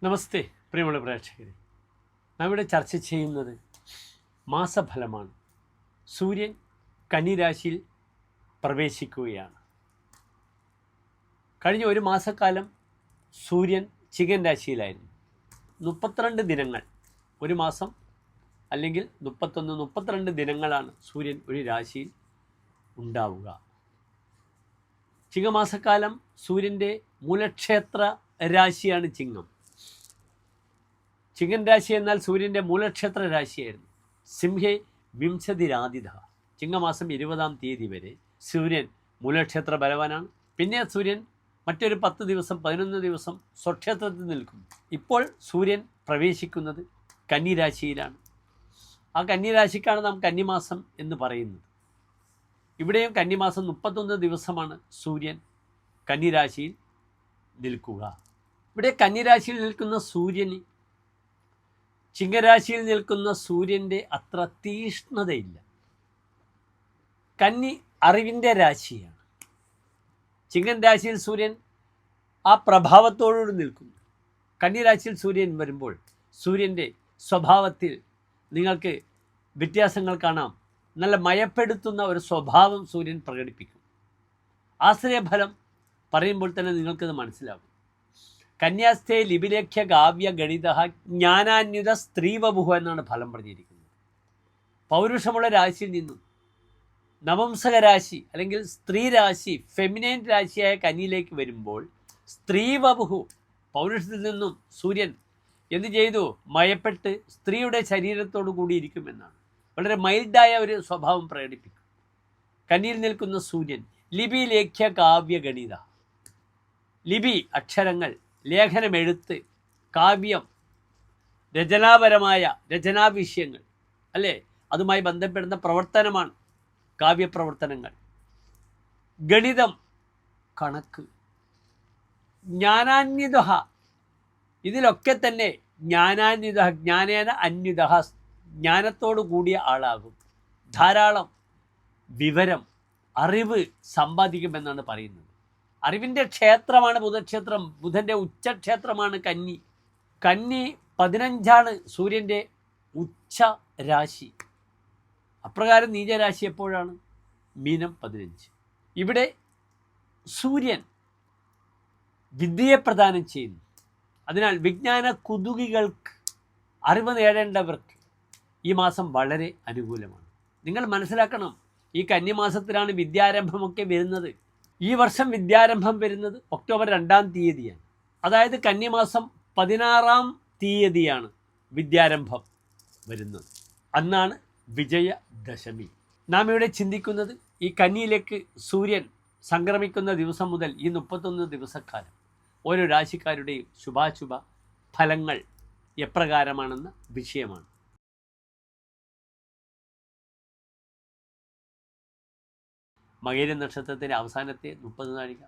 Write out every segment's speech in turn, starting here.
നമസ്തേ പ്രിയമുള്ള പ്രേക്ഷകരെ, നാം ഇവിടെ ചർച്ച ചെയ്യുന്നത് മാസഫലമാണ്. സൂര്യൻ കന്നിരാശിയിൽ പ്രവേശിക്കുകയാണ്. കഴിഞ്ഞ ഒരു മാസക്കാലം സൂര്യൻ ചികൻ രാശിയിലായിരുന്നു. 32 ദിനങ്ങൾ, ഒരു മാസം അല്ലെങ്കിൽ 32 ദിനങ്ങളാണ് സൂര്യൻ ഒരു രാശിയിൽ ഉണ്ടാവുക. ചിങ്ങമാസക്കാലം സൂര്യൻ്റെ മൂലക്ഷേത്ര രാശിയാണ് ചിങ്ങം. ചിങ്ങൻ രാശി എന്നാൽ സൂര്യൻ്റെ മൂലക്ഷേത്ര രാശിയായിരുന്നു. സിംഹേ വിംശതിരാതിഥ. ചിങ്ങമാസം 20-ാം തീയതി വരെ സൂര്യൻ മൂലക്ഷേത്ര ബലവാനാണ്. പിന്നെ സൂര്യൻ മറ്റൊരു 10 ദിവസം 11 ദിവസം സ്വക്ഷേത്രത്തിൽ നിൽക്കുന്നു. ഇപ്പോൾ സൂര്യൻ പ്രവേശിക്കുന്നത് കന്നിരാശിയിലാണ്. ആ കന്നിരാശിക്കാണ് നാം കന്നിമാസം എന്ന് പറയുന്നത്. ഇവിടെയും കന്നിമാസം 31 ദിവസമാണ് സൂര്യൻ കന്നിരാശിയിൽ നിൽക്കുക. ഇവിടെ കന്നിരാശിയിൽ നിൽക്കുന്ന സൂര്യന് ചിങ്ങരാശിയിൽ നിൽക്കുന്ന സൂര്യൻ്റെ അത്ര തീഷ്ണതയില്ല. കന്നി അറിവിൻ്റെ രാശിയാണ്. ചിങ്ങൻ രാശിയിൽ സൂര്യൻ ആ പ്രഭാവത്തോടുകൂടി നിൽക്കുന്നു. കന്നിരാശിയിൽ സൂര്യൻ വരുമ്പോൾ സൂര്യൻ്റെ സ്വഭാവത്തിൽ നിങ്ങൾക്ക് വ്യത്യാസങ്ങൾ കാണാം. നല്ല മയപ്പെടുത്തുന്ന ഒരു സ്വഭാവം സൂര്യൻ പ്രകടിപ്പിക്കും. ആശ്രയഫലം പറയുമ്പോൾ തന്നെ നിങ്ങൾക്കത് മനസ്സിലാകും. കന്യാസ്ഥേ ലിപിലേഖ്യ കാവ്യ ഗണിത ജ്ഞാനാന്യുത സ്ത്രീവപുഹ എന്നാണ് ഫലം പറഞ്ഞിരിക്കുന്നത്. പൗരുഷമുള്ള രാശിയിൽ നിന്നും നവംസക രാശി അല്ലെങ്കിൽ സ്ത്രീ രാശി, ഫെമിനൈൻ രാശിയായ കന്നിയിലേക്ക് വരുമ്പോൾ സ്ത്രീവപുഹു, പൗരുഷത്തിൽ നിന്നും സൂര്യൻ എന്ത് ചെയ്തു? മയപ്പെട്ട് സ്ത്രീയുടെ ശരീരത്തോടു കൂടിയിരിക്കുമെന്നാണ്. വളരെ മൈൽഡായ ഒരു സ്വഭാവം പ്രകടിപ്പിക്കും. കന്നിയിൽ നിൽക്കുന്ന സൂര്യൻ ലിപി ലേഖ്യ കാവ്യ ഗണിത. ലിപി അക്ഷരങ്ങൾ, ലേഖനം, എഴുത്ത്, കാവ്യം, രചനാപരമായ രചനാവിഷയങ്ങൾ അല്ലേ, അതുമായി ബന്ധപ്പെടുന്ന പ്രവർത്തനമാണ് കാവ്യപ്രവർത്തനങ്ങൾ. ഗണിതം, കണക്ക്, ജ്ഞാനാന്വിത, ഇതിലൊക്കെ തന്നെ ജ്ഞാനാന്വിത, ജ്ഞാനേന അന്വിത, ജ്ഞാനത്തോടു കൂടിയ ആളാകും. ധാരാളം വിവരം, അറിവ് സമ്പാദിക്കുമെന്നാണ് പറയുന്നത്. അറിവിൻ്റെ ക്ഷേത്രമാണ് ബുധക്ഷേത്രം. ബുധൻ്റെ ഉച്ചക്ഷേത്രമാണ് കന്നി. കന്നി 15ആണ് സൂര്യൻ്റെ ഉച്ച രാശി. അപ്രകാരം നീചരാശി എപ്പോഴാണ്? മീനം 15. ഇവിടെ സൂര്യൻ വിദ്യയെ പ്രദാനം ചെയ്യുന്നു. അതിനാൽ വിജ്ഞാന കുതുകികൾക്ക്, അറിവ് നേടേണ്ടവർക്ക് ഈ മാസം വളരെ അനുകൂലമാണ്. നിങ്ങൾ മനസ്സിലാക്കണം, ഈ കന്നിമാസത്തിലാണ് വിദ്യാരംഭമൊക്കെ വരുന്നത്. ഈ വർഷം വിദ്യാരംഭം വരുന്നത് ഒക്ടോബർ 2-ാം തീയതിയാണ്. അതായത് കന്നിമാസം 16-ാം തീയതിയാണ് വിദ്യാരംഭം വരുന്നത്. അന്നാണ് വിജയദശമി. നാം ഇവിടെ ചിന്തിക്കുന്നത് ഈ കന്നിയിലേക്ക് സൂര്യൻ സംക്രമിക്കുന്ന ദിവസം മുതൽ ഈ 31 ദിവസക്കാലം ഓരോ രാശിക്കാരുടെയും ശുഭാശുഭ ഫലങ്ങൾ എപ്രകാരമാണെന്ന വിഷയമാണ്. മകര നക്ഷത്രത്തിൻ്റെ അവസാനത്തെ 30 നാഴിക,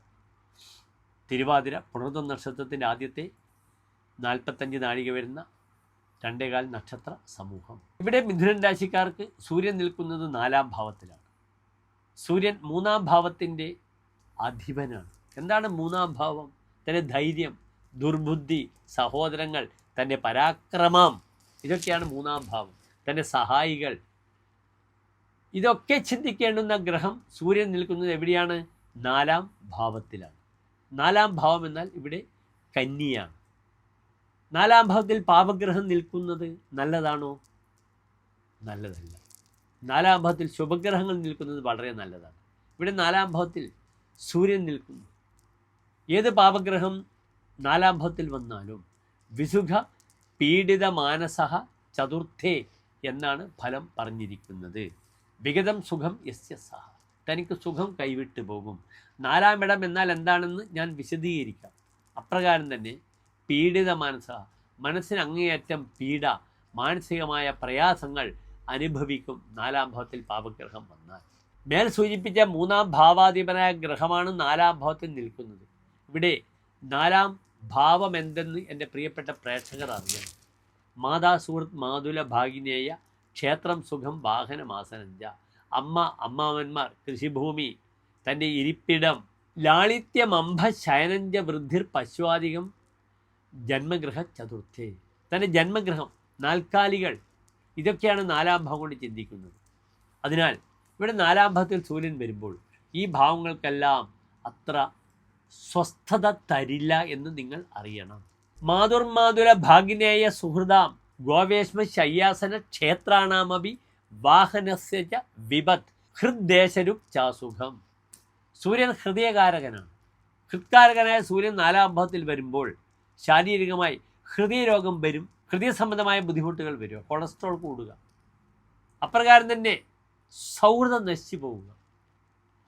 തിരുവാതിര പുണർദം നക്ഷത്രത്തിൻ്റെ ആദ്യത്തെ 45 നാഴിക വരുന്ന 2.25 നക്ഷത്ര സമൂഹം. ഇവിടെ മിഥുനൻ രാശിക്കാർക്ക് സൂര്യൻ നിൽക്കുന്നത് 4-ാം ഭാവത്തിലാണ്. സൂര്യൻ 3-ാം ഭാവത്തിൻ്റെ അധിപനാണ്. എന്താണ് 3-ാം ഭാവം? തൻ്റെ ധൈര്യം, ദുർബുദ്ധി, സഹോദരങ്ങൾ, തൻ്റെ പരാക്രമം, ഇതൊക്കെയാണ് 3-ാം ഭാവം. തൻ്റെ സഹായികൾ, ഇതൊക്കെ ചിന്തിക്കേണ്ടുന്ന ഗ്രഹം സൂര്യൻ നിൽക്കുന്നത് എവിടെയാണ്? 4-ാം ഭാവത്തിലാണ്. 4-ാം ഭാവം എന്നാൽ ഇവിടെ കന്നിയാണ്. 4-ാം ഭാവത്തിൽ പാപഗ്രഹം നിൽക്കുന്നത് നല്ലതാണോ? നല്ലതല്ല. 4-ാം ഭാവത്തിൽ ശുഭഗ്രഹങ്ങൾ നിൽക്കുന്നത് വളരെ നല്ലതാണ്. ഇവിടെ 4-ാം ഭാവത്തിൽ സൂര്യൻ നിൽക്കുന്നു. ഏത് പാപഗ്രഹം 4-ാം ഭാവത്തിൽ വന്നാലും വിസുഖ പീഡിത മാനസഹ ചതുർത്ഥേ എന്നാണ് ഫലം പറഞ്ഞിരിക്കുന്നത്. വിഗതം സുഖം യസ്യ സഹ, തനിക്ക് സുഖം കൈവിട്ടു പോകും. 4-ാം ഇടം എന്നാൽ എന്താണെന്ന് ഞാൻ വിശദീകരിക്കാം. അപ്രകാരം തന്നെ പീഡിത മനസ്സ, മനസ്സിന് അങ്ങേയറ്റം പീഡ, മാനസികമായ പ്രയാസങ്ങൾ അനുഭവിക്കും 4-ാം ഭാവത്തിൽ പാപഗ്രഹം വന്നാൽ. മേൽ സൂചിപ്പിച്ച 3-ാം ഭാവാധിപനായ ഗ്രഹമാണ് 4-ാം ഭാവത്തിൽ നിൽക്കുന്നത്. ഇവിടെ 4-ാം ഭാവം എന്തെന്ന് എൻ്റെ പ്രിയപ്പെട്ട പ്രേക്ഷകർ അറിയണം. മാതാ സുഹൃത്ത് മാതുല ഭാഗിനേയ ക്ഷേത്രം സുഖം വാഹനമാസനഞ്ച. അമ്മ, അമ്മാവന്മാർ, കൃഷിഭൂമി, തൻ്റെ ഇരിപ്പിടം, ലാളിത്യമംഭ ശയനഞ്ച വൃദ്ധിർ പശ്വാദികം ജന്മഗൃഹ ചതുർത്ഥേ. തൻ്റെ ജന്മഗൃഹം, നാൽക്കാലികൾ, ഇതൊക്കെയാണ് നാലാം ഭാവം കൊണ്ട് ചിന്തിക്കുന്നത്. അതിനാൽ ഇവിടെ നാലാം ഭാവത്തിൽ സൂര്യൻ വരുമ്പോൾ ഈ ഭാവങ്ങൾക്കെല്ലാം അത്ര സ്വസ്ഥത തരില്ല എന്ന് നിങ്ങൾ അറിയണം. മാതുർമാതുര ഭാഗിനേയ സുഹൃതാം ഗോവേശ്മ ശയ്യാസന ക്ഷേത്രാണാമപി വാഹനസ്യ ച വിപത് ഹൃദ്ദേശരു ചാസുഖം. സൂര്യൻ ഹൃദയകാരകനാണ്. ഹൃത്കാരകനായ സൂര്യൻ നാലാം ഭാവത്തിൽ വരുമ്പോൾ ശാരീരികമായി ഹൃദയരോഗം വരും, ഹൃദയ സംബന്ധമായ ബുദ്ധിമുട്ടുകൾ വരിക, കൊളസ്ട്രോൾ കൂടുക, അപ്രകാരം തന്നെ സൗഹൃദം നശിച്ചു പോവുക,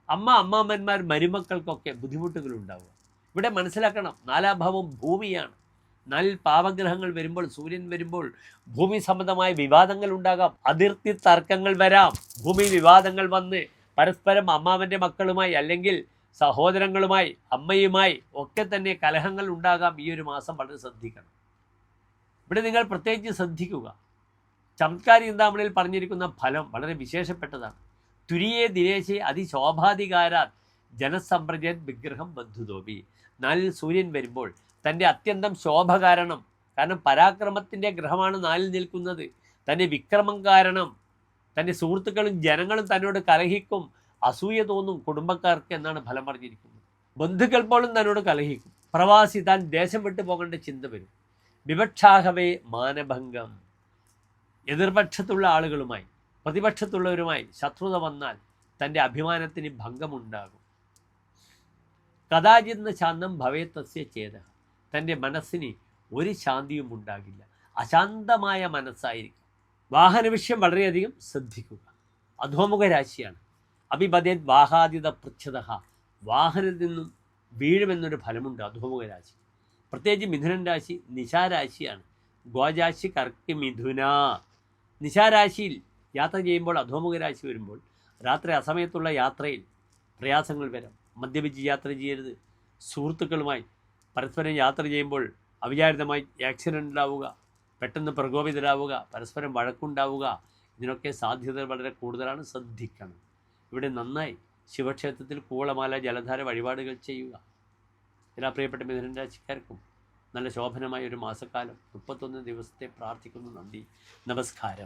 അമ്മാമ്മന്മാർ മരുമക്കൾക്കൊക്കെ ബുദ്ധിമുട്ടുകൾ ഉണ്ടാവുക. ഇവിടെ മനസ്സിലാക്കണം, നാലാം ഭാവം ഭൂമിയാണ്. നാലിൽ പാപഗ്രഹങ്ങൾ വരുമ്പോൾ, സൂര്യൻ വരുമ്പോൾ ഭൂമി സംബന്ധമായ വിവാദങ്ങൾ ഉണ്ടാകാം, അതിർത്തി തർക്കങ്ങൾ വരാം. ഭൂമി വിവാദങ്ങൾ വന്ന് പരസ്പരം അമ്മാവൻ്റെ മക്കളുമായി അല്ലെങ്കിൽ സഹോദരങ്ങളുമായി അമ്മയുമായി ഒക്കെ തന്നെ കലഹങ്ങൾ ഉണ്ടാകാം. ഈ ഒരു മാസം വളരെ ശ്രദ്ധിക്കണം. ഇവിടെ നിങ്ങൾ പ്രത്യേകിച്ച് ശ്രദ്ധിക്കുക. ചമത്കാരി ചിന്താമണിയിൽ പറഞ്ഞിരിക്കുന്ന ഫലം വളരെ വിശേഷപ്പെട്ടതാണ്. തുരിയേ ദിനേശേ അതിശോഭാധികാരാത് ജനസമ്പ്രജയത് വിഗ്രഹം ബന്ധുതോപി. നാലിൽ സൂര്യൻ വരുമ്പോൾ തൻ്റെ അത്യന്തം ശോഭ കാരണം പരാക്രമത്തിൻ്റെ ഗ്രഹമാണ് നാലിൽ നിൽക്കുന്നത്, തൻ്റെ വിക്രമം കാരണം തൻ്റെ സുഹൃത്തുക്കളും ജനങ്ങളും തന്നോട് കലഹിക്കും, അസൂയ തോന്നും കുടുംബക്കാർക്ക് എന്നാണ് ഫലം പറഞ്ഞിരിക്കുന്നത്. ബന്ധുക്കൾ പോലും തന്നോട് കലഹിക്കും. പ്രവാസി താൻ ദേശം വിട്ടു പോകേണ്ട ചിന്ത വരും. വിവക്ഷാഹവേ മാനഭംഗം. എതിർപക്ഷത്തുള്ള ആളുകളുമായി പ്രതിപക്ഷത്തുള്ളവരുമായി ശത്രുത വന്നാൽ തൻ്റെ അഭിമാനത്തിന് ഭംഗമുണ്ടാകും. കഥാചിന്ന ശാന്തം ഭവേത്തസ്യ ചേത. തൻ്റെ മനസ്സിന് ഒരു ശാന്തിയും ഉണ്ടാകില്ല, അശാന്തമായ മനസ്സായിരിക്കും. വാഹന വിഷയം വളരെയധികം ശ്രദ്ധിക്കുക. അധോമുഖ രാശിയാണ്. അഭിപതേത് വാഹാദിത പൃച്ഛത. വാഹനത്തിൽ നിന്നും വീഴുമെന്നൊരു ഫലമുണ്ട് അധോമുഖ രാശി. പ്രത്യേകിച്ച് മിഥുനൻ രാശി നിശാരാശിയാണ്. ഗോരാശി കർക്കി മിഥുന. നിശാരാശിയിൽ യാത്ര ചെയ്യുമ്പോൾ അധോമുഖ രാശി വരുമ്പോൾ രാത്രി അസമയത്തുള്ള യാത്രയിൽ പ്രയാസങ്ങൾ വരാം. മദ്യപിച്ച് യാത്ര ചെയ്യരുത്. സുഹൃത്തുക്കളുമായി പരസ്പരം യാത്ര ചെയ്യുമ്പോൾ അവിചാരിതമായി ആക്സിഡൻ്റ് ഉണ്ടാവുക, പെട്ടെന്ന് പ്രകോപിതരാവുക, പരസ്പരം വഴക്കുണ്ടാവുക, ഇതിനൊക്കെ സാധ്യതകൾ വളരെ കൂടുതലാണ്. ശ്രദ്ധിക്കണം. ഇവിടെ നന്നായി ശിവക്ഷേത്രത്തിൽ കൂവളമാല ജലധാര വഴിപാടുകൾ ചെയ്യുക. എല്ലാ പ്രിയപ്പെട്ട മിഥുന രാശിക്കാർക്കും നല്ല ശോഭനമായ ഒരു മാസക്കാലം 31 ദിവസത്തെ പ്രാർത്ഥിക്കുന്നു. നന്ദി, നമസ്കാരം.